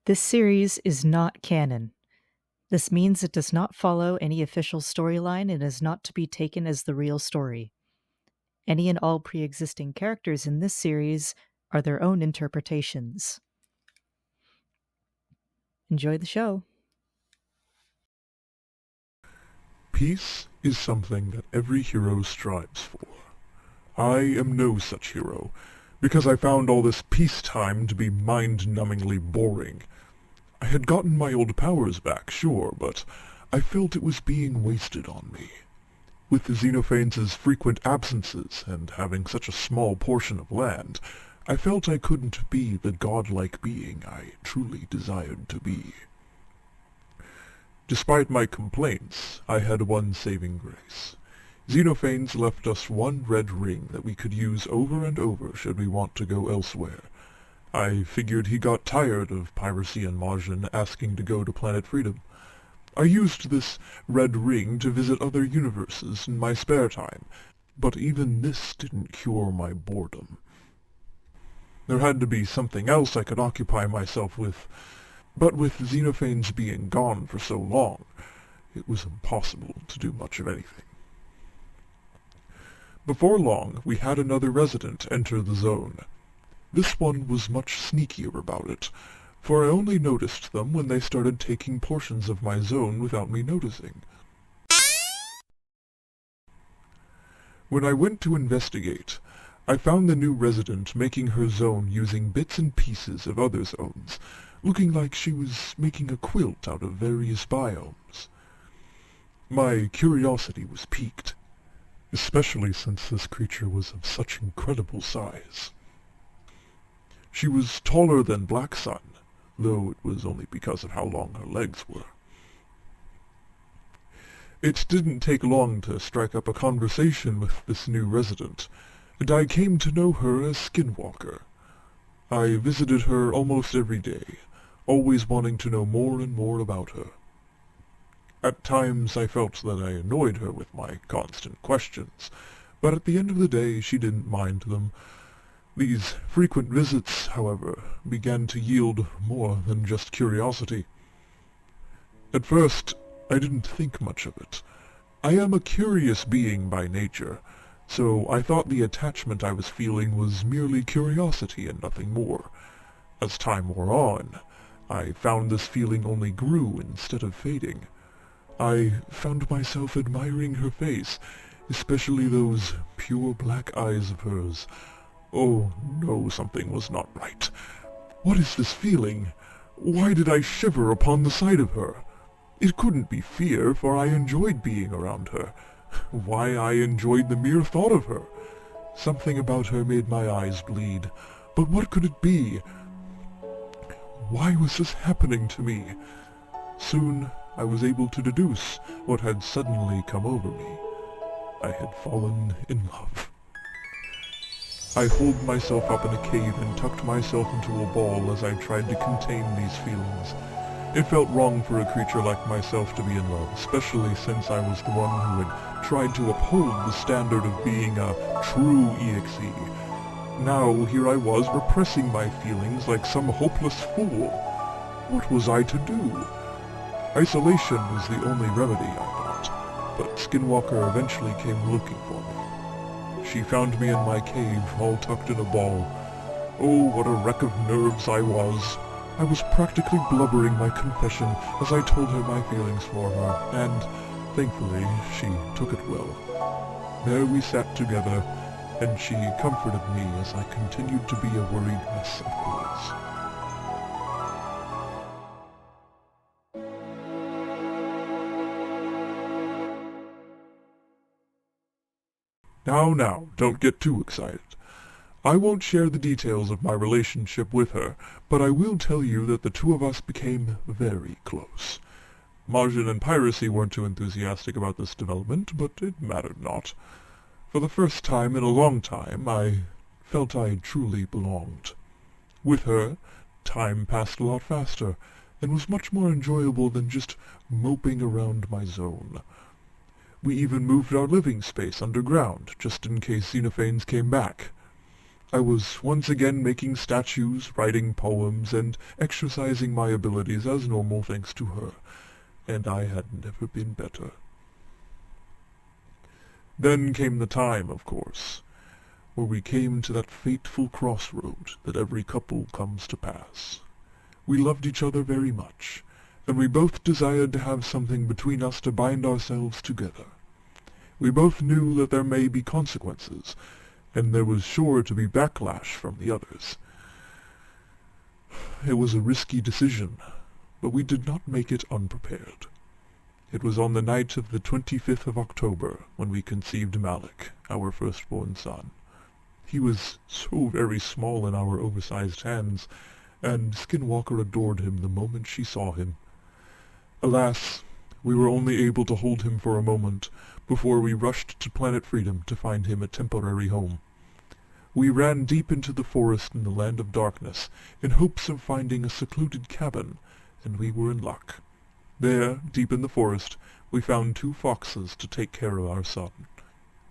This series is not canon. This means it does not follow any official storyline and is not to be taken as the real story. Any and all pre-existing characters in this series are their own interpretations. Enjoy the show. Peace is something that every hero strives for. I am no such hero, because I found all this peacetime to be mind-numbingly boring. I had gotten my old powers back, sure, but I felt it was being wasted on me. With the Xenophanes' frequent absences and having such a small portion of land, I felt I couldn't be the godlike being I truly desired to be. Despite my complaints, I had one saving grace. Xenophanes left us one red ring that we could use over and over should we want to go elsewhere. I figured he got tired of piracy and Majin asking to go to Planet Freedom. I used this red ring to visit other universes in my spare time, but even this didn't cure my boredom. There had to be something else I could occupy myself with, but with Xenophanes being gone for so long, it was impossible to do much of anything. Before long, we had another resident enter the zone. This one was much sneakier about it, for I only noticed them when they started taking portions of my zone without me noticing. When I went to investigate, I found the new resident making her zone using bits and pieces of other zones, looking like she was making a quilt out of various biomes. My curiosity was piqued, especially since this creature was of such incredible size. She was taller than Black Sun, though it was only because of how long her legs were. It didn't take long to strike up a conversation with this new resident, and I came to know her as Skinwalker. I visited her almost every day, always wanting to know more and more about her. At times I felt that I annoyed her with my constant questions, but at the end of the day she didn't mind them. These frequent visits, however, began to yield more than just curiosity. At first, I didn't think much of it. I am a curious being by nature, so I thought the attachment I was feeling was merely curiosity and nothing more. As time wore on, I found this feeling only grew instead of fading. I found myself admiring her face, especially those pure black eyes of hers. Oh no, something was not right. What is this feeling? Why did I shiver upon the sight of her? It couldn't be fear, for I enjoyed being around her. Why, I enjoyed the mere thought of her. Something about her made my eyes bleed. But what could it be? Why was this happening to me? Soon I was able to deduce what had suddenly come over me. I had fallen in love. I holed myself up in a cave and tucked myself into a ball as I tried to contain these feelings. It felt wrong for a creature like myself to be in love, especially since I was the one who had tried to uphold the standard of being a true EXE. Now here I was repressing my feelings like some hopeless fool. What was I to do? Isolation was the only remedy, I thought, but Skinwalker eventually came looking for me. She found me in my cave, all tucked in a ball. Oh, what a wreck of nerves I was. I was practically blubbering my confession as I told her my feelings for her, and, thankfully, she took it well. There we sat together, and she comforted me as I continued to be a worried mess of course. Now, don't get too excited. I won't share the details of my relationship with her, but I will tell you that the two of us became very close. Majin and Piracy weren't too enthusiastic about this development, but it mattered not. For the first time in a long time, I felt I truly belonged. With her, time passed a lot faster, and was much more enjoyable than just moping around my zone. We even moved our living space underground, just in case Xenophanes came back. I was once again making statues, writing poems, and exercising my abilities as normal thanks to her, and I had never been better. Then came the time, of course, where we came to that fateful crossroad that every couple comes to pass. We loved each other very much, and we both desired to have something between us to bind ourselves together. We both knew that there may be consequences, and there was sure to be backlash from the others. It was a risky decision, but we did not make it unprepared. It was on the night of the 25th of October when we conceived Malik, our firstborn son. He was so very small in our oversized hands, and Skinwalker adored him the moment she saw him. Alas, we were only able to hold him for a moment before we rushed to Planet Freedom to find him a temporary home. We ran deep into the forest in the Land of Darkness in hopes of finding a secluded cabin, and we were in luck. There, deep in the forest, we found 2 foxes to take care of our son.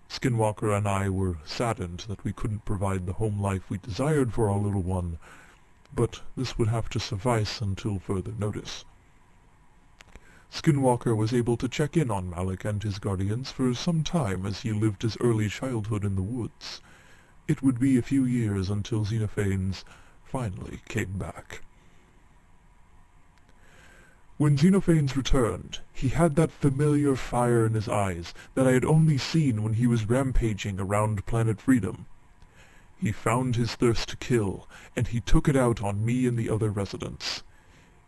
Skinwalker and I were saddened that we couldn't provide the home life we desired for our little one, but this would have to suffice until further notice. Skinwalker was able to check in on Malik and his guardians for some time as he lived his early childhood in the woods. It would be a few years until Xenophanes finally came back. When Xenophanes returned, he had that familiar fire in his eyes that I had only seen when he was rampaging around Planet Freedom. He found his thirst to kill, and he took it out on me and the other residents.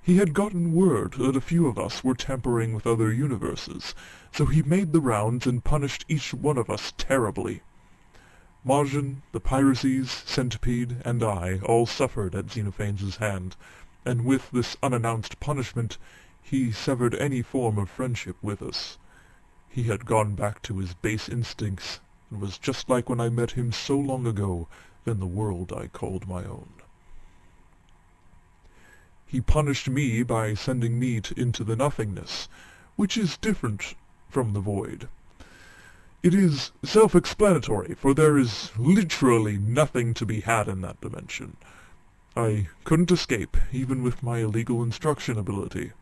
He had gotten word that a few of us were tampering with other universes, so he made the rounds and punished each one of us terribly. Margin, the Piracies, Centipede, and I all suffered at Xenophanes' hand, and with this unannounced punishment he severed any form of friendship with us. He had gone back to his base instincts, and was just like when I met him so long ago in the world I called my own. He punished me by sending me into the nothingness, which is different from the void. It is self-explanatory, for there is literally nothing to be had in that dimension. I couldn't escape, even with my illegal instruction ability.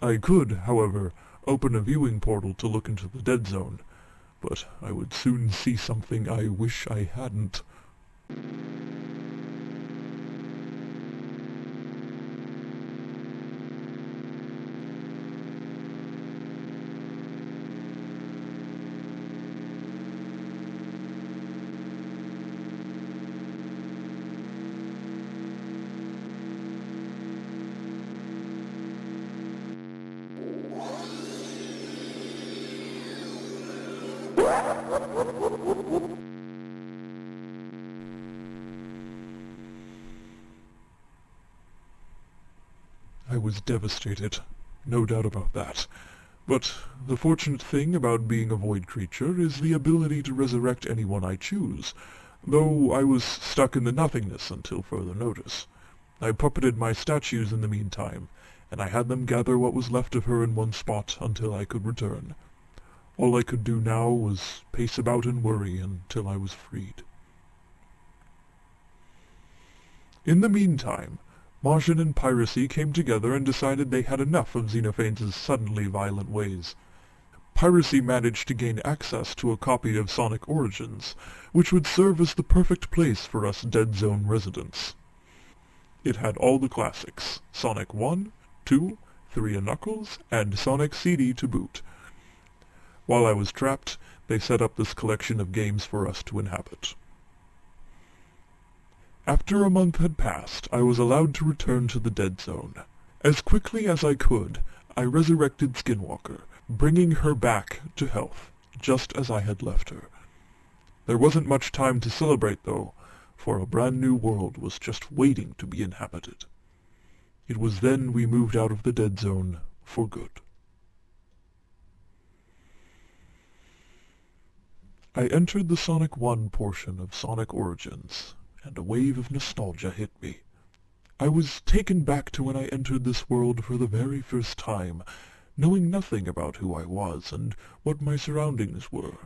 I could, however, open a viewing portal to look into the dead zone, but I would soon see something I wish I hadn't. I was devastated, no doubt about that. But the fortunate thing about being a void creature is the ability to resurrect anyone I choose, though I was stuck in the nothingness until further notice. I puppeted my statues in the meantime, and I had them gather what was left of her in one spot until I could return. All I could do now was pace about and worry until I was freed. In the meantime, Martian and Piracy came together and decided they had enough of Xenophanes' suddenly violent ways. Piracy managed to gain access to a copy of Sonic Origins, which would serve as the perfect place for us Dead Zone residents. It had all the classics, Sonic 1, 2, 3 and Knuckles, and Sonic CD to boot. While I was trapped, they set up this collection of games for us to inhabit. After a month had passed, I was allowed to return to the Dead Zone. As quickly as I could, I resurrected Skinwalker, bringing her back to health, just as I had left her. There wasn't much time to celebrate, though, for a brand new world was just waiting to be inhabited. It was then we moved out of the Dead Zone for good. I entered the Sonic 1 portion of Sonic Origins, and a wave of nostalgia hit me. I was taken back to when I entered this world for the very first time, knowing nothing about who I was and what my surroundings were.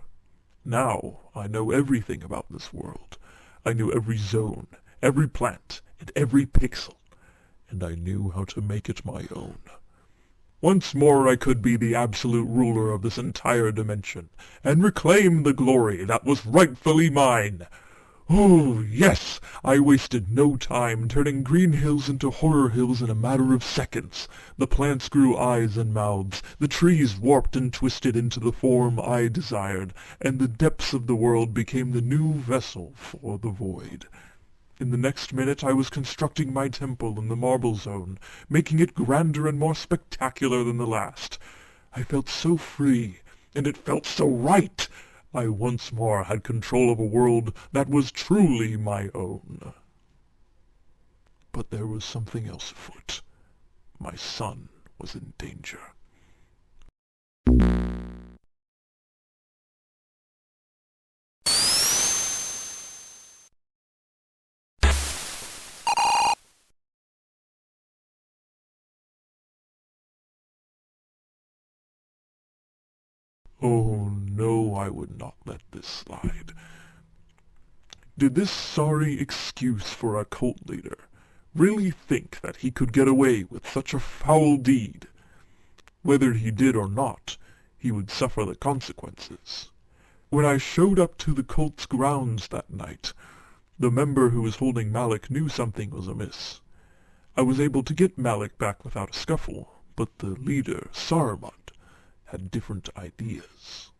Now I know everything about this world. I knew every zone, every plant, and every pixel, and I knew how to make it my own. Once more I could be the absolute ruler of this entire dimension, and reclaim the glory that was rightfully mine. Oh, yes, I wasted no time turning green hills into horror hills in a matter of seconds. The plants grew eyes and mouths, the trees warped and twisted into the form I desired, and the depths of the world became the new vessel for the void. In the next minute I was constructing my temple in the marble zone, making it grander and more spectacular than the last. I felt so free, and it felt so right. I once more had control of a world that was truly my own. But there was something else afoot. My son was in danger. Oh no, I would not let this slide. Did this sorry excuse for a cult leader really think that he could get away with such a foul deed? Whether he did or not, he would suffer the consequences. When I showed up to the cult's grounds that night, the member who was holding Malik knew something was amiss. I was able to get Malik back without a scuffle, but the leader, Saruman, had different ideas.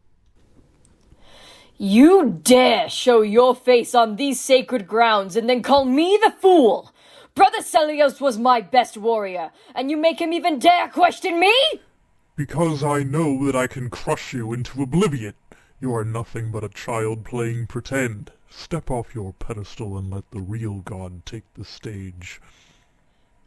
You dare show your face on these sacred grounds and then call me the fool! Brother Celios was my best warrior, and you make him even dare question me? Because I know that I can crush you into oblivion. You are nothing but a child playing pretend. Step off your pedestal and let the real God take the stage.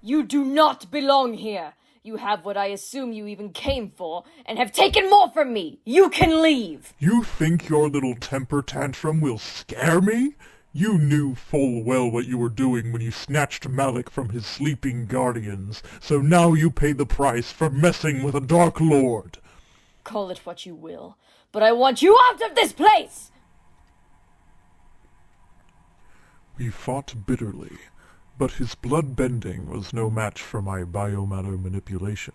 You do not belong here. You have what I assume you even came for, and have taken more from me. You can leave. You think your little temper tantrum will scare me? You knew full well what you were doing when you snatched Malik from his sleeping guardians, so now you pay the price for messing with a Dark Lord. Call it what you will, but I want you out of this place! We fought bitterly, but his blood-bending was no match for my biomatter manipulation.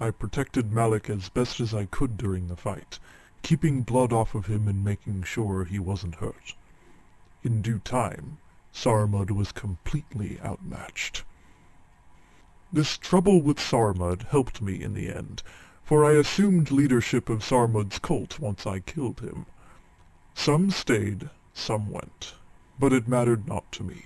I protected Malik as best as I could during the fight, keeping blood off of him and making sure he wasn't hurt. In due time, Saruman was completely outmatched. This trouble with Saruman helped me in the end, for I assumed leadership of Saruman's cult once I killed him. Some stayed, some went, but it mattered not to me.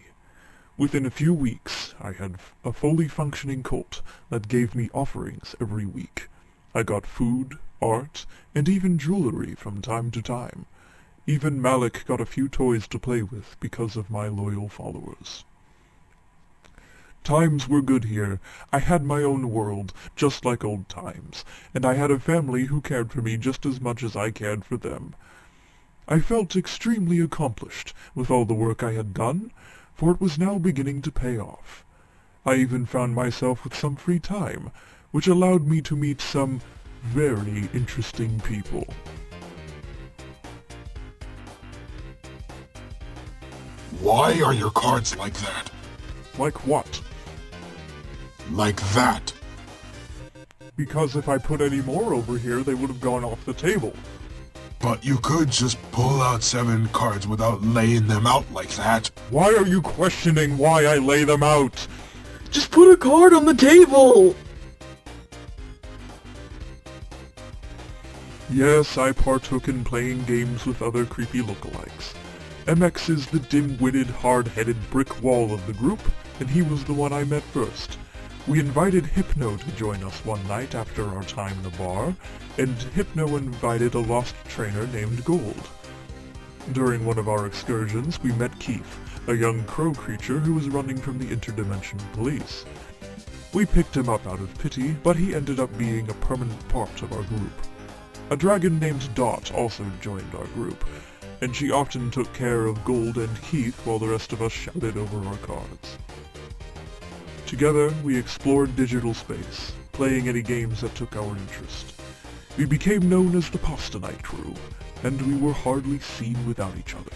Within a few weeks, I had a fully functioning cult that gave me offerings every week. I got food, art, and even jewelry from time to time. Even Malik got a few toys to play with because of my loyal followers. Times were good here. I had my own world, just like old times, and I had a family who cared for me just as much as I cared for them. I felt extremely accomplished with all the work I had done, for it was now beginning to pay off. I even found myself with some free time, which allowed me to meet some very interesting people. Why are your cards like that? Like what? Like that. Because if I put any more over here, they would have gone off the table. But you could just pull out 7 cards without laying them out like that. Why are you questioning why I lay them out? Just put a card on the table! Yes, I partook in playing games with other creepy lookalikes. MX is the dim-witted, hard-headed brick wall of the group, and he was the one I met first. We invited Hypno to join us one night after our time in the bar, and Hypno invited a lost trainer named Gold. During one of our excursions, we met Keith, a young crow creature who was running from the interdimensional police. We picked him up out of pity, but he ended up being a permanent part of our group. A dragon named Dot also joined our group, and she often took care of Gold and Keith while the rest of us shouted over our cards. Together, we explored digital space, playing any games that took our interest. We became known as the Pastanite crew, and we were hardly seen without each other.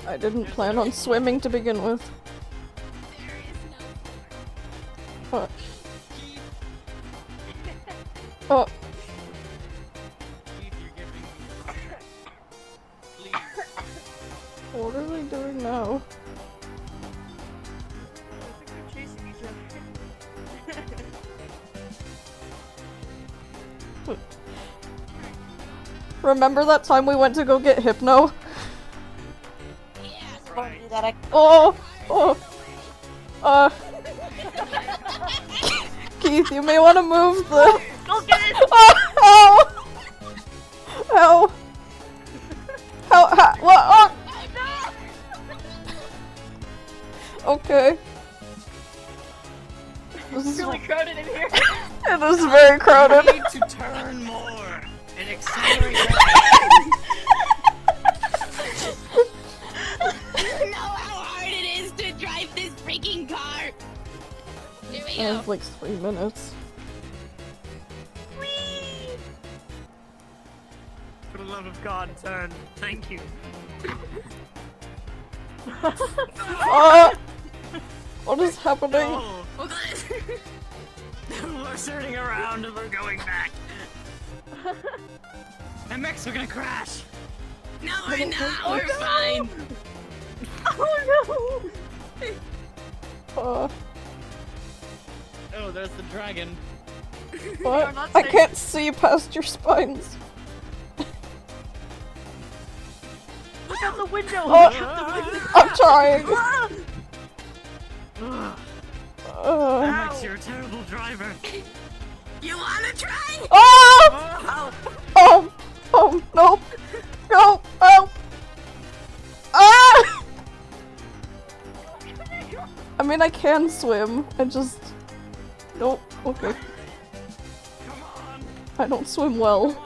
I didn't plan on swimming to begin with. Oh. Oh. What are they doing now? Remember that time we went to go get Hypno? That Oh! Keith, you may want to move the- Go get it! Oh! How? How? What? Oh! Okay. This is really crowded in here. It is very crowded. We need to turn more and accelerate. You know how hard it is to drive this freaking car. Here we I go. have like 3 minutes. Whee! For the love of God, turn. Thank you. What is happening? Oh. We're turning around and we're going back. MX, we're gonna crash. No, we're not. We're fine. Oh no! Oh, there's the dragon. What? I can't see past your spines. Look out the window. Oh, Look out the window. I'm trying. MX, you're a terrible driver. You wanna try? Oh! Nope. No, oh! Ah! I mean, I can swim. I just... Nope. Okay. Come on. I don't swim well.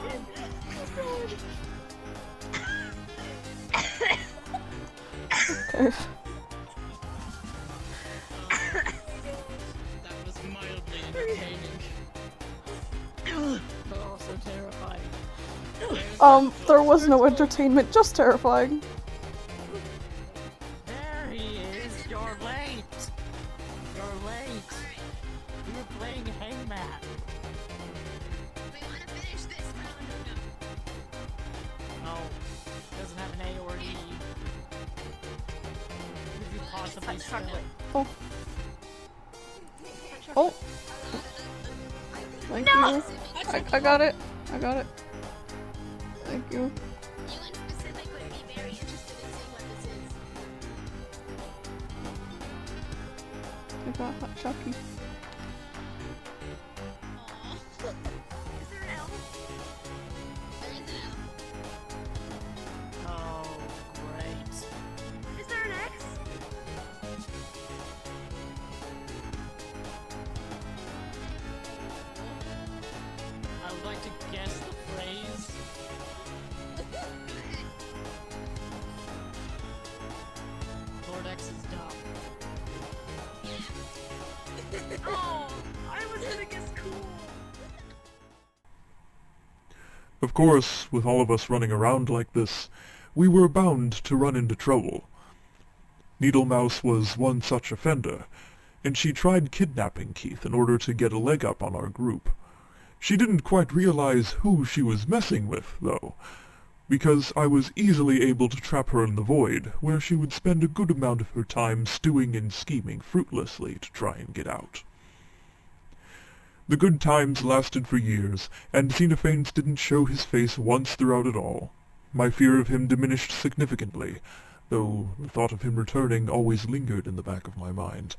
Okay. That was mildly entertaining. But also terrifying. There was no entertainment, just terrifying. There he is. You're late. You're late. We were playing hangman. We wanna finish this round or no? No. It doesn't have an A or an E. Could you possibly spell it? Oh. Oh! Thank you. I got it. I got it. Thank you. You in specific would be very interested in seeing what this is. I got Hot Chucky. Aww. Is there an L? There is an L. Oh, great. Is there an X? I would like to guess the phrase. Lord X is dumb. Oh, I was gonna guess cool. Of course, with all of us running around like this, we were bound to run into trouble. Needlemouse was one such offender, and she tried kidnapping Keith in order to get a leg up on our group. She didn't quite realize who she was messing with, though, because I was easily able to trap her in the void, where she would spend a good amount of her time stewing and scheming fruitlessly to try and get out. The good times lasted for years, and Xenophanes didn't show his face once throughout it all. My fear of him diminished significantly, though the thought of him returning always lingered in the back of my mind.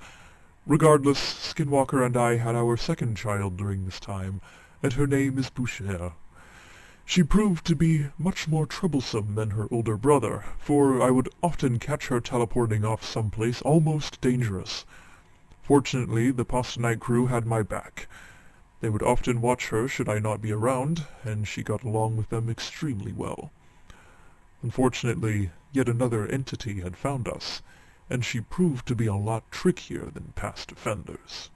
Regardless, Skinwalker and I had our second child during this time, and her name is Boucher. She proved to be much more troublesome than her older brother, for I would often catch her teleporting off someplace almost dangerous. Fortunately, the Postonite crew had my back. They would often watch her should I not be around, and she got along with them extremely well. Unfortunately, yet another entity had found us, and she proved to be a lot trickier than past offenders.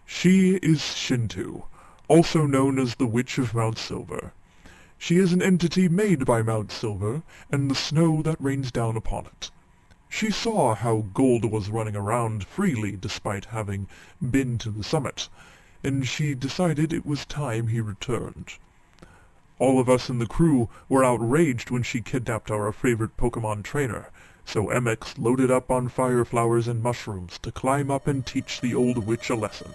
She is Shintwo, also known as the Witch of Mount Silver. She is an entity made by Mount Silver and the snow that rains down upon it. She saw how Gold was running around freely despite having been to the summit, and she decided it was time he returned. All of us in the crew were outraged when she kidnapped our favorite Pokemon trainer, so MX loaded up on fire flowers and mushrooms to climb up and teach the old witch a lesson.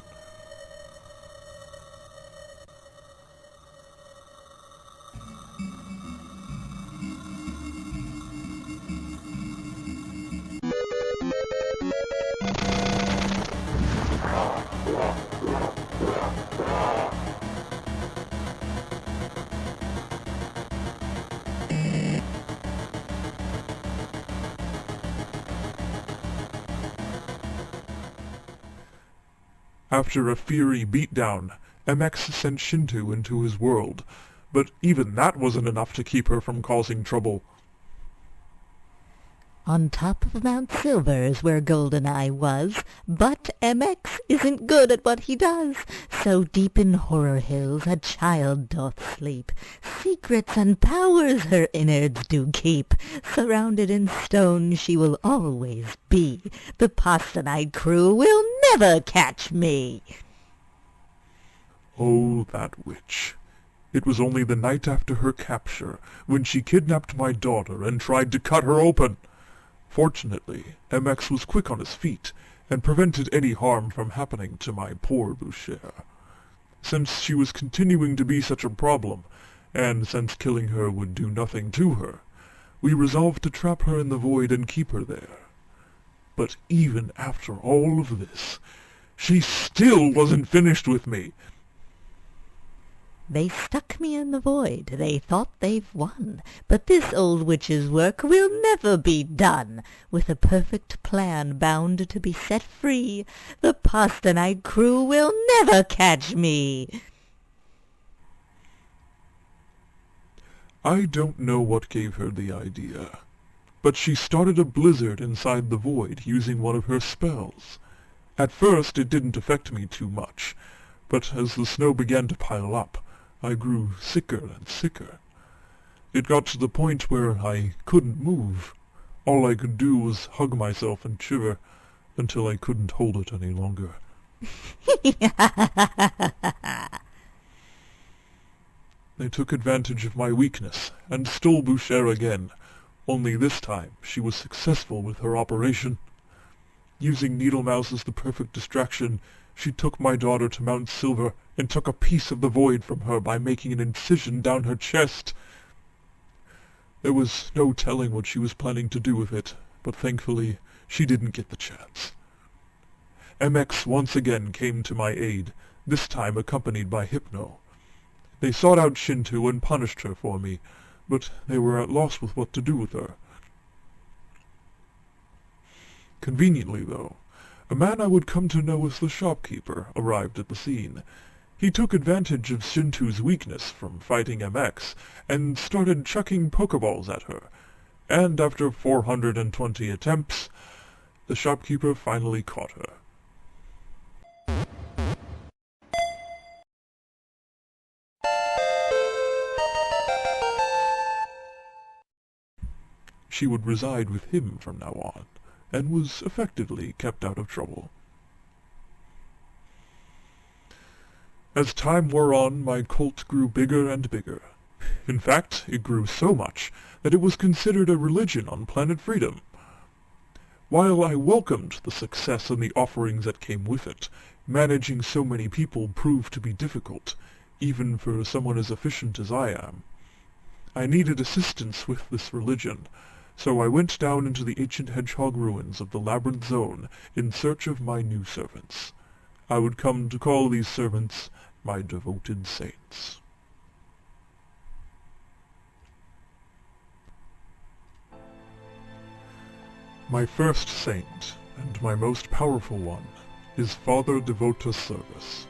After a fiery beatdown, MX sent Shintwo into his world, but even that wasn't enough to keep her from causing trouble. On top of Mount Silver is where Goldeneye was, but MX isn't good at what he does. So deep in Horror Hills a child doth sleep. Secrets and powers her innards do keep. Surrounded in stone she will always be. The Postonite crew will never catch me. Oh, that witch. It was only the night after her capture, when she kidnapped my daughter and tried to cut her open. Fortunately, MX was quick on his feet, and prevented any harm from happening to my poor Boucher. Since she was continuing to be such a problem, and since killing her would do nothing to her, we resolved to trap her in the void and keep her there. But even after all of this, she still wasn't finished with me. They stuck me in the void. They thought they've won. But this old witch's work will never be done. With a perfect plan bound to be set free, the Postonite crew will never catch me. I don't know what gave her the idea, but she started a blizzard inside the void using one of her spells. At first it didn't affect me too much, but as the snow began to pile up, I grew sicker and sicker. It got to the point where I couldn't move. All I could do was hug myself and shiver until I couldn't hold it any longer. They took advantage of my weakness and stole Boucher again, only this time she was successful with her operation. Using Needlemouse as the perfect distraction, she took my daughter to Mount Silver and took a piece of the void from her by making an incision down her chest. There was no telling what she was planning to do with it, but thankfully she didn't get the chance. MX once again came to my aid, this time accompanied by Hypno. They sought out Shintwo and punished her for me, but they were at loss with what to do with her. Conveniently, though, a man I would come to know as the shopkeeper arrived at the scene. He took advantage of Shintwo's weakness from fighting MX and started chucking Pokeballs at her, and after 420 attempts, the shopkeeper finally caught her. She would reside with him from now on, and was effectively kept out of trouble. As time wore on, my cult grew bigger and bigger. In fact, it grew so much that it was considered a religion on planet Freedom. While I welcomed the success and the offerings that came with it, managing so many people proved to be difficult, even for someone as efficient as I am. I needed assistance with this religion, so I went down into the ancient hedgehog ruins of the Labyrinth Zone in search of my new servants. I would come to call these servants my devoted saints. My first saint, and my most powerful one, is Father Devotus Service.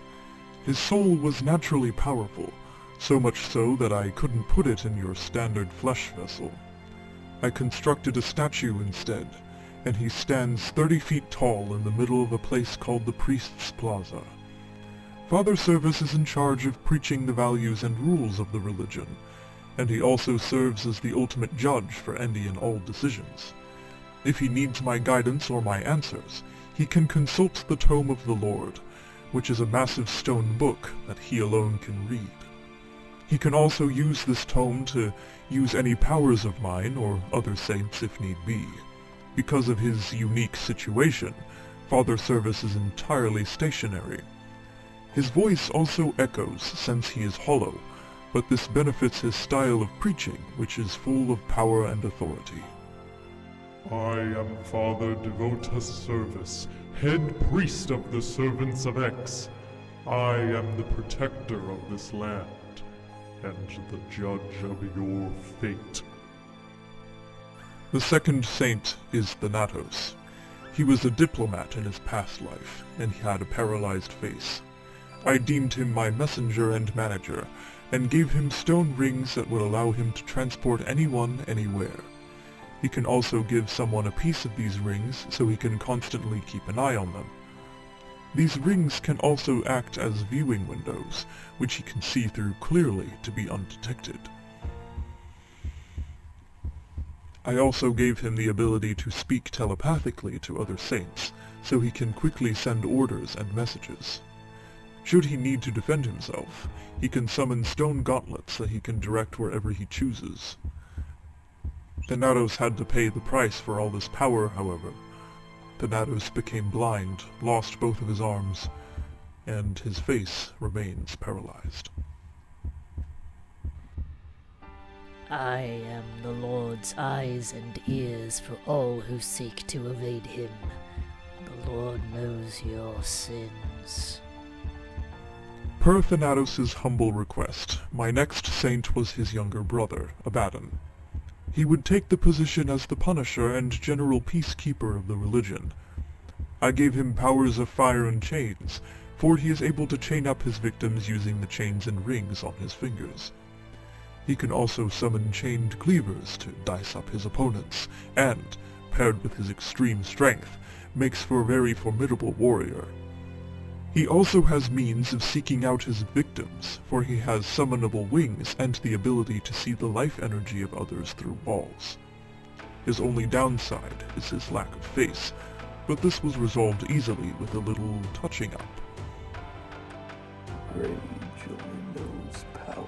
His soul was naturally powerful, so much so that I couldn't put it in your standard flesh vessel. I constructed a statue instead, and he stands 30 feet tall in the middle of a place called the Priest's Plaza. Father Service is in charge of preaching the values and rules of the religion. and he also serves as the ultimate judge for any and all decisions. If he needs my guidance or my answers, he can consult the Tome of the Lord, which is a massive stone book that he alone can read. He can also use this tome to use any powers of mine or other saints if need be. Because of his unique situation, Father Service is entirely stationary. His voice also echoes since he is hollow, but this benefits his style of preaching, which is full of power and authority. I am Father Devotus Service, head priest of the servants of X. I am the protector of this land, and the judge of your fate. The second saint is Thanatos. He was a diplomat in his past life, and he had a paralyzed face. I deemed him my messenger and manager, and gave him stone rings that would allow him to transport anyone anywhere. He can also give someone a piece of these rings so he can constantly keep an eye on them. These rings can also act as viewing windows, which he can see through clearly to be undetected. I also gave him the ability to speak telepathically to other saints, so he can quickly send orders and messages. Should he need to defend himself, he can summon stone gauntlets that he can direct wherever he chooses. Thanatos had to pay the price for all this power, however. Thanatos became blind, lost both of his arms, and his face remains paralyzed. I am the Lord's eyes and ears for all who seek to evade him. The Lord knows your sins. Per Thanatos' humble request, my next saint was his younger brother, Abaddon. He would take the position as the Punisher and general peacekeeper of the religion. I gave him powers of fire and chains, for he is able to chain up his victims using the chains and rings on his fingers. He can also summon chained cleavers to dice up his opponents, and, paired with his extreme strength, makes for a very formidable warrior. He also has means of seeking out his victims, for he has summonable wings and the ability to see the life energy of others through walls. His only downside is his lack of face, but this was resolved easily with a little touching up. Rage only knows power.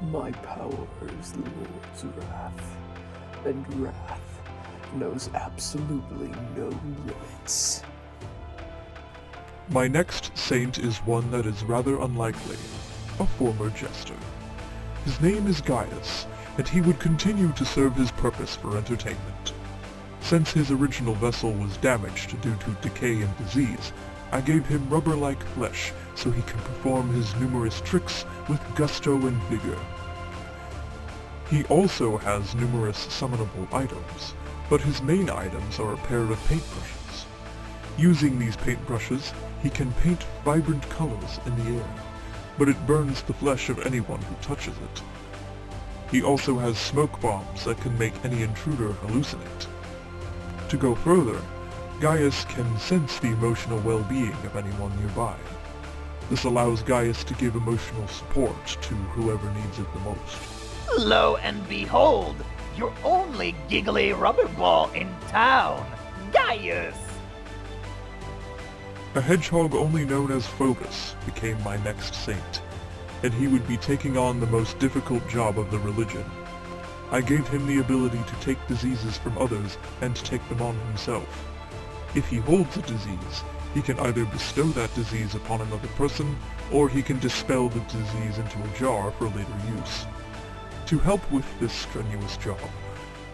My power is the Lord's wrath, and wrath knows absolutely no limits. My next saint is one that is rather unlikely, a former jester. His name is Gaius, and he would continue to serve his purpose for entertainment. Since his original vessel was damaged due to decay and disease, I gave him rubber-like flesh so he can perform his numerous tricks with gusto and vigor. He also has numerous summonable items, but his main items are a pair of paintbrushes. Using these paintbrushes, he can paint vibrant colors in the air, but it burns the flesh of anyone who touches it. He also has smoke bombs that can make any intruder hallucinate. To go further, Gaius can sense the emotional well-being of anyone nearby. This allows Gaius to give emotional support to whoever needs it the most. Lo and behold, your only giggly rubber ball in town, Gaius! A hedgehog only known as Phoebus became my next saint, and he would be taking on the most difficult job of the religion. I gave him the ability to take diseases from others and take them on himself. If he holds a disease, he can either bestow that disease upon another person, or he can dispel the disease into a jar for later use. To help with this strenuous job,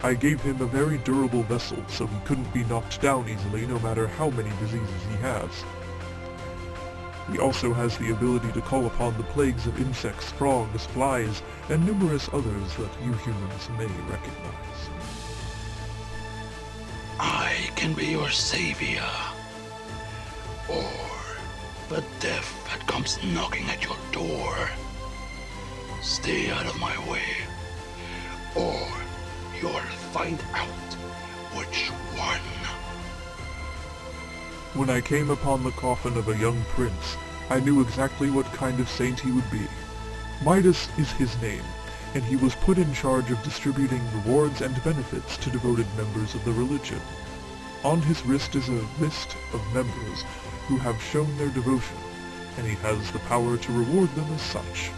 I gave him a very durable vessel so he couldn't be knocked down easily no matter how many diseases he has. He also has the ability to call upon the plagues of insects, frogs, flies, and numerous others that you humans may recognize. I can be your savior, or the death that comes knocking at your door. Stay out of my way, or you'll find out which one. When I came upon the coffin of a young prince, I knew exactly what kind of saint he would be. Midas is his name, and he was put in charge of distributing rewards and benefits to devoted members of the religion. On his wrist is a list of members who have shown their devotion, and he has the power to reward them as such.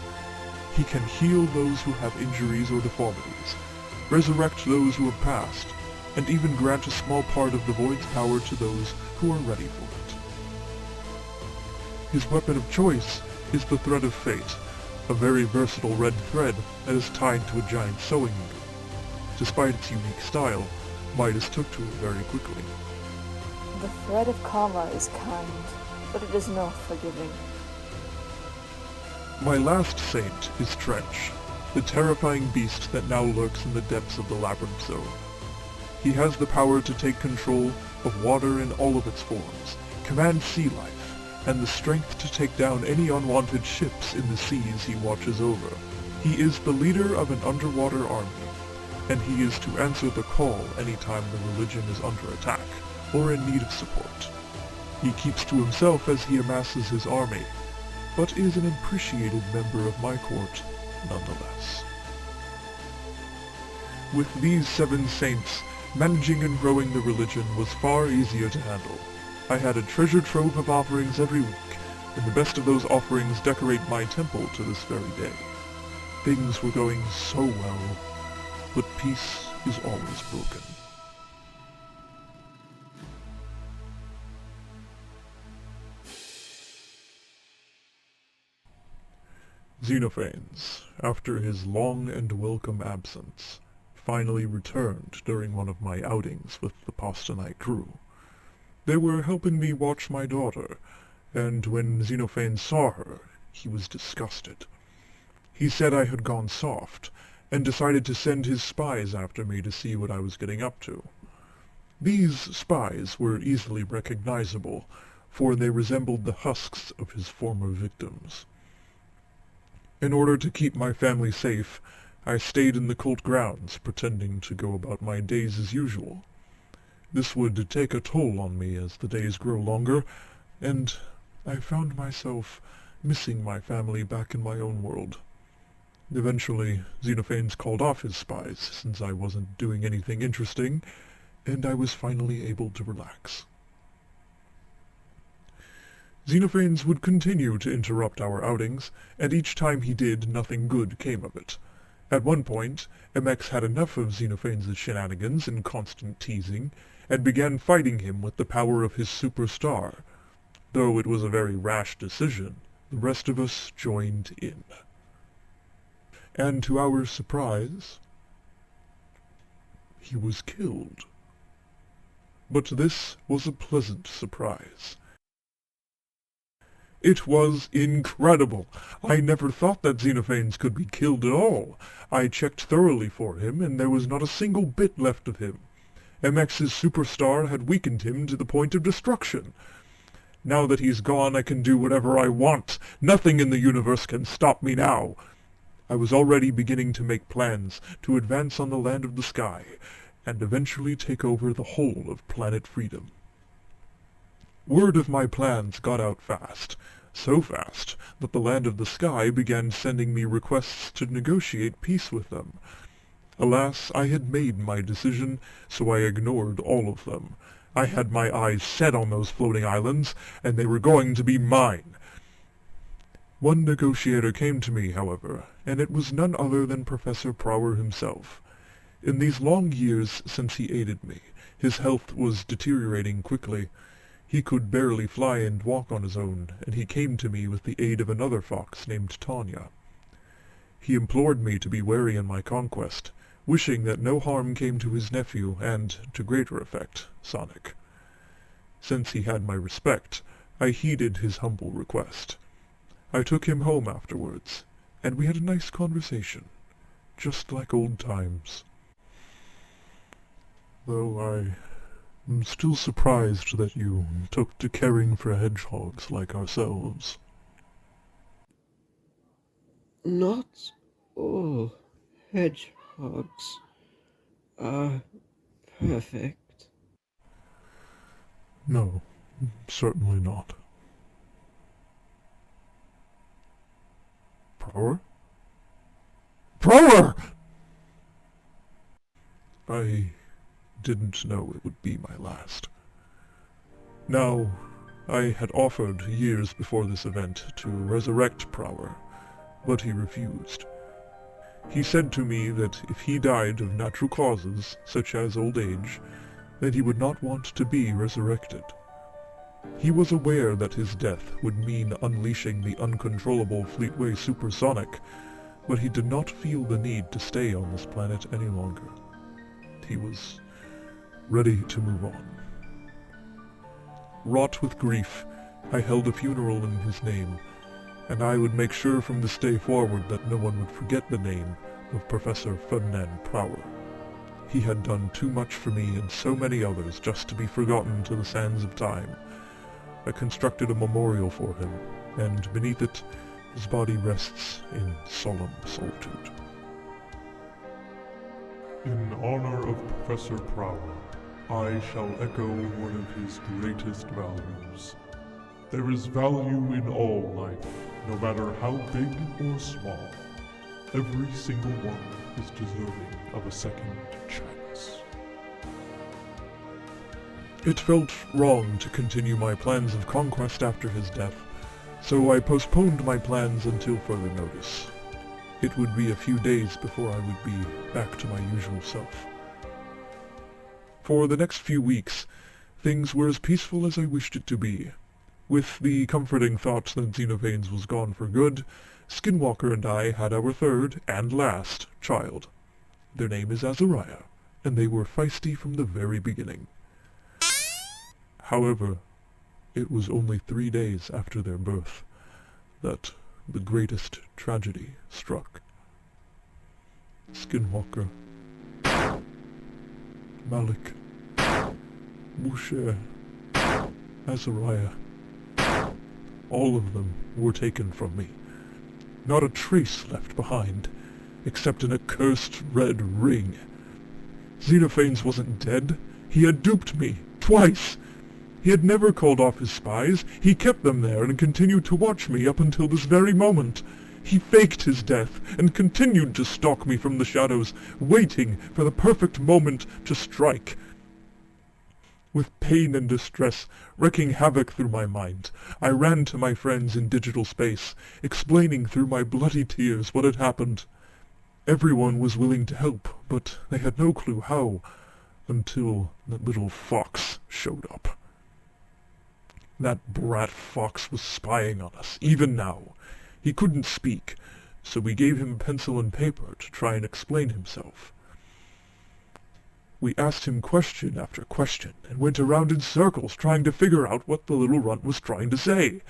He can heal those who have injuries or deformities, resurrect those who have passed, and even grant a small part of the Void's power to those who are ready for it. His weapon of choice is the Thread of Fate, a very versatile red thread that is tied to a giant sewing needle. Despite its unique style, Midas took to it very quickly. The thread of karma is kind, but it is not forgiving. My last saint is Trench, the terrifying beast that now lurks in the depths of the Labyrinth Zone. He has the power to take control of water in all of its forms, command sea life, and the strength to take down any unwanted ships in the seas he watches over. He is the leader of an underwater army, and he is to answer the call anytime the religion is under attack, or in need of support. He keeps to himself as he amasses his army, but is an appreciated member of my court nonetheless. With these 7 saints, managing and growing the religion was far easier to handle. I had a treasure trove of offerings every week, and the best of those offerings decorate my temple to this very day. Things were going so well, but peace is always broken. Xenophanes, after his long and welcome absence, finally returned during one of my outings with the Postonite crew. They were helping me watch my daughter, and when Xenophanes saw her, he was disgusted. He said I had gone soft, and decided to send his spies after me to see what I was getting up to. These spies were easily recognizable, for they resembled the husks of his former victims. In order to keep my family safe, I stayed in the cult grounds, pretending to go about my days as usual. This would take a toll on me as the days grow longer, and I found myself missing my family back in my own world. Eventually, Xenophanes called off his spies, since I wasn't doing anything interesting, and I was finally able to relax. Xenophanes would continue to interrupt our outings, and each time he did, nothing good came of it. At one point, MX had enough of Xenophanes' shenanigans and constant teasing, and began fighting him with the power of his superstar. Though it was a very rash decision, the rest of us joined in. And to our surprise, he was killed. But this was a pleasant surprise. It was incredible. I never thought that Xenophanes could be killed at all. I checked thoroughly for him, and there was not a single bit left of him. MX's superstar had weakened him to the point of destruction. Now that he's gone, I can do whatever I want. Nothing in the universe can stop me now. I was already beginning to make plans to advance on the land of the sky, and eventually take over the whole of planet Freedom. Word of my plans got out fast, so fast that the Land of the Sky began sending me requests to negotiate peace with them. Alas, I had made my decision, so I ignored all of them. I had my eyes set on those floating islands, and they were going to be mine. One negotiator came to me, however, and it was none other than Professor Prower himself. In these long years since he aided me, his health was deteriorating quickly. He could barely fly and walk on his own, and he came to me with the aid of another fox named Tanya. He implored me to be wary in my conquest, wishing that no harm came to his nephew and, to greater effect, Sonic. Since he had my respect, I heeded his humble request. I took him home afterwards, and we had a nice conversation, just like old times. Though I'm still surprised that you took to caring for hedgehogs like ourselves. Not all hedgehogs are perfect. No, certainly not. Prower? Prower! Prower! I didn't know it would be my last. Now, I had offered years before this event to resurrect Prower, but he refused. He said to me that if he died of natural causes, such as old age, that he would not want to be resurrected. He was aware that his death would mean unleashing the uncontrollable Fleetway supersonic, but he did not feel the need to stay on this planet any longer. He was ready to move on. Wrought with grief, I held a funeral in his name, and I would make sure from this day forward that no one would forget the name of Professor Ferdinand Prower. He had done too much for me and so many others just to be forgotten to the sands of time. I constructed a memorial for him, and beneath it, his body rests in solemn solitude. In honor of Professor Prower, I shall echo one of his greatest values. There is value in all life, no matter how big or small. Every single one is deserving of a second chance. It felt wrong to continue my plans of conquest after his death, so I postponed my plans until further notice. It would be a few days before I would be back to my usual self. For the next few weeks, things were as peaceful as I wished it to be. With the comforting thought that Xenophanes was gone for good, Skinwalker and I had our third and last child. Their name is Azariah, and they were feisty from the very beginning. However, it was only 3 days after their birth that the greatest tragedy struck. Skinwalker, Malik, Moshe, Azariah, all of them were taken from me. Not a trace left behind, except an accursed red ring. Xenophanes wasn't dead. He had duped me, twice. He had never called off his spies. He kept them there and continued to watch me up until this very moment. He faked his death and continued to stalk me from the shadows, waiting for the perfect moment to strike. With pain and distress wreaking havoc through my mind, I ran to my friends in digital space, explaining through my bloody tears what had happened. Everyone was willing to help, but they had no clue how, until that little fox showed up. That brat fox was spying on us, even now. He couldn't speak, so we gave him pencil and paper to try and explain himself. We asked him question after question, and went around in circles trying to figure out what the little runt was trying to say.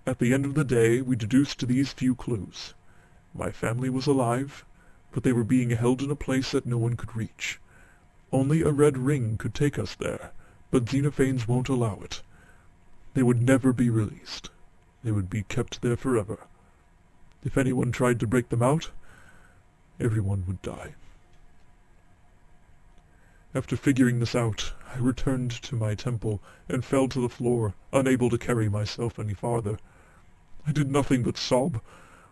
At the end of the day, we deduced these few clues. My family was alive, but they were being held in a place that no one could reach. Only a red ring could take us there, but Xenophanes won't allow it. They would never be released. They would be kept there forever. If anyone tried to break them out, everyone would die. After figuring this out, I returned to my temple and fell to the floor, unable to carry myself any farther. I did nothing but sob,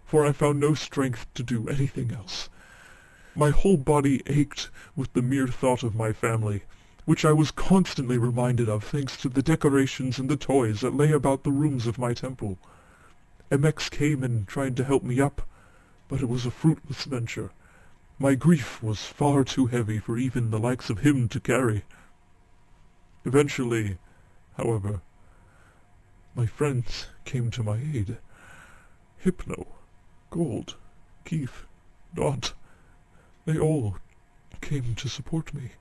for I found no strength to do anything else. My whole body ached with the mere thought of my family, which I was constantly reminded of thanks to the decorations and the toys that lay about the rooms of my temple. MX came and tried to help me up, but it was a fruitless venture. My grief was far too heavy for even the likes of him to carry. Eventually, however, my friends came to my aid. Hypno, Gold, Keith, Dot, they all came to support me.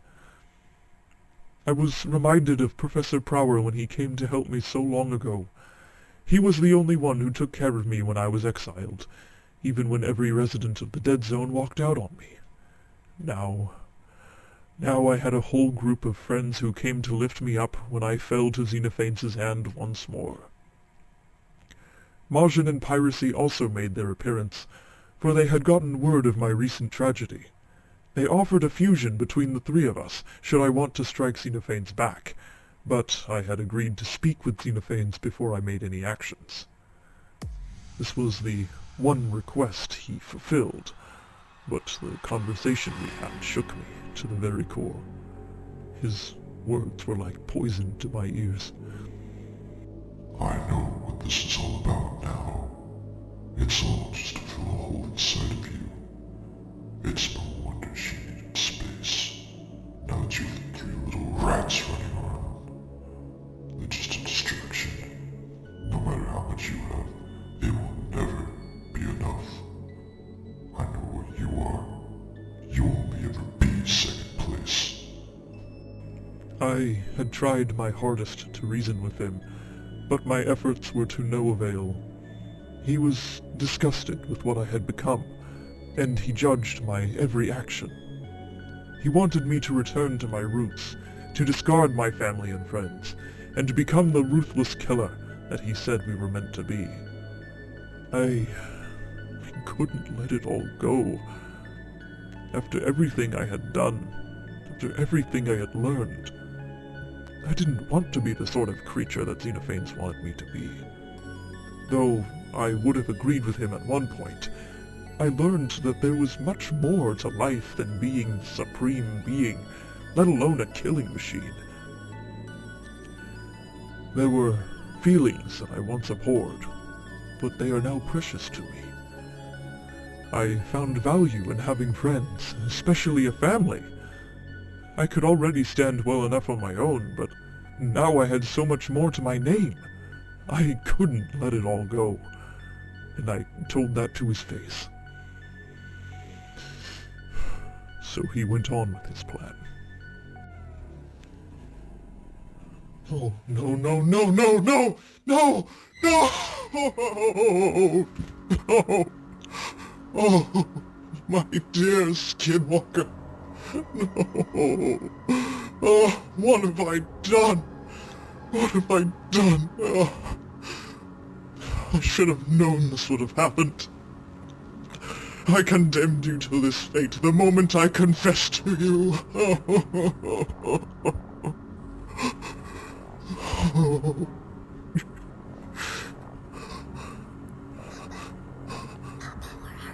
I was reminded of Professor Prower when he came to help me so long ago. He was the only one who took care of me when I was exiled, even when every resident of the Dead Zone walked out on me. Now I had a whole group of friends who came to lift me up when I fell to Xenophanes' hand once more. Majin and Piracy also made their appearance, for they had gotten word of my recent tragedy. They offered a fusion between the three of us, should I want to strike Xenophanes back, but I had agreed to speak with Xenophanes before I made any actions. This was the one request he fulfilled, but the conversation we had shook me to the very core. His words were like poison to my ears. I know what this is all about now. It's all just to fill a hole inside of you. It's no wonder she needed space. Now that you've three little rats running around, they're just a distraction. No matter how much you have, it will never be enough. I know what you are. You will only ever be second place. I had tried my hardest to reason with him, but my efforts were to no avail. He was disgusted with what I had become, and he judged my every action. He wanted me to return to my roots, to discard my family and friends, and to become the ruthless killer that he said we were meant to be. I couldn't let it all go. After everything I had done, after everything I had learned, I didn't want to be the sort of creature that Xenophanes wanted me to be. Though I would have agreed with him at one point, I learned that there was much more to life than being the supreme being, let alone a killing machine. There were feelings that I once abhorred, but they are now precious to me. I found value in having friends, especially a family. I could already stand well enough on my own, but now I had so much more to my name. I couldn't let it all go, and I told that to his face. So he went on with his plan. Oh, no, no, no, no, no, no, no, no, oh, my dear Skinwalker, no, oh, what have I done? What have I done? Oh, I should have known this would have happened. I condemned you to this fate the moment I confessed to you.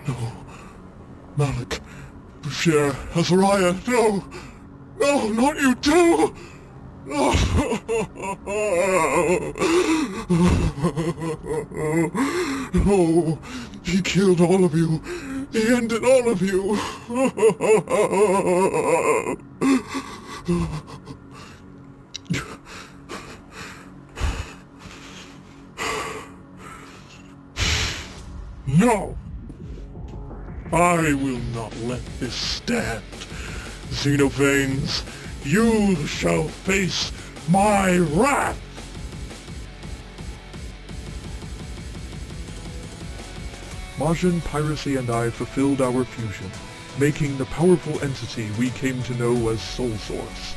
No, Malik, Bashir, Azariah, no! No, not you too! No, he killed all of you. He ended all of you. No! I will not let this stand. Xenophanes, you shall face my wrath! Majin, Piracy, and I fulfilled our fusion, making the powerful entity we came to know as Soul Source.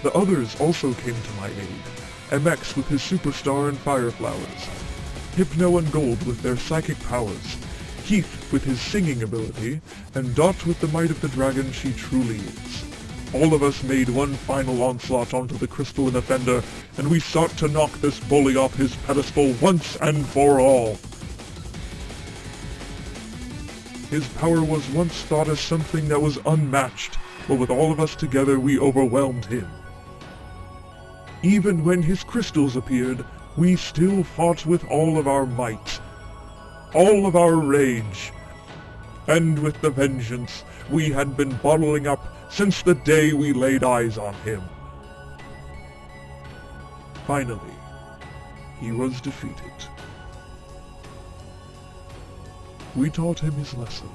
The others also came to my aid, MX with his superstar and fire flowers, Hypno and Gold with their psychic powers, Heath with his singing ability, and Dot with the might of the dragon she truly is. All of us made one final onslaught onto the crystalline offender, and we sought to knock this bully off his pedestal once and for all. His power was once thought as something that was unmatched, but with all of us together we overwhelmed him. Even when his crystals appeared, we still fought with all of our might, all of our rage, and with the vengeance we had been bottling up since the day we laid eyes on him. Finally, he was defeated. We taught him his lesson,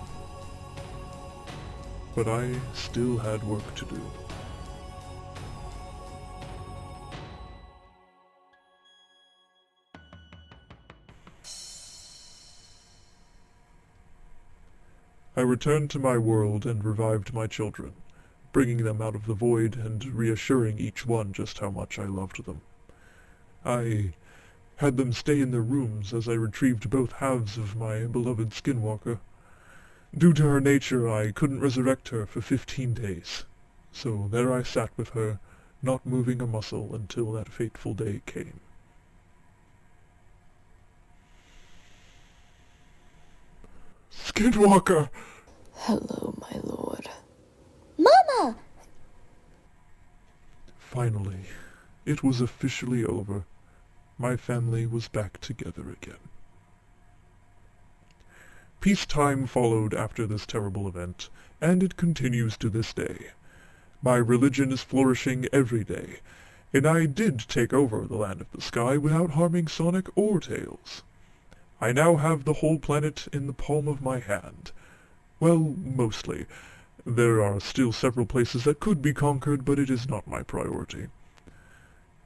but I still had work to do. I returned to my world and revived my children, bringing them out of the void and reassuring each one just how much I loved them. I had them stay in their rooms as I retrieved both halves of my beloved Skinwalker. Due to her nature, I couldn't resurrect her for 15 days, so there I sat with her, not moving a muscle until that fateful day came. Skinwalker! Hello, my lord. Mama! Finally, it was officially over. My family was back together again. Peacetime followed after this terrible event, and it continues to this day. My religion is flourishing every day, and I did take over the Land of the Sky without harming Sonic or Tails. I now have the whole planet in the palm of my hand. Well, mostly. There are still several places that could be conquered, but it is not my priority.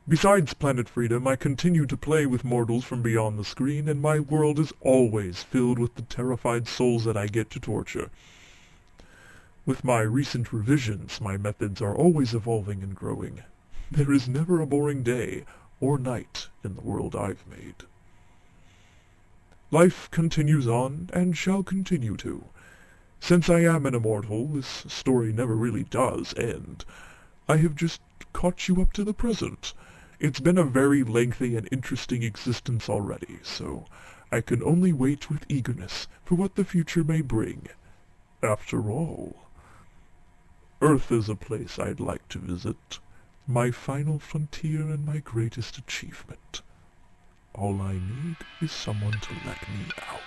Besides Planet Freedom, I continue to play with mortals from beyond the screen, and my world is always filled with the terrified souls that I get to torture. With my recent revisions, my methods are always evolving and growing. There is never a boring day or night in the world I've made. Life continues on, and shall continue to. Since I am an immortal, this story never really does end. I have just caught you up to the present. It's been a very lengthy and interesting existence already, so I can only wait with eagerness for what the future may bring. After all, Earth is a place I'd like to visit, my final frontier and my greatest achievement. All I need is someone to let me out.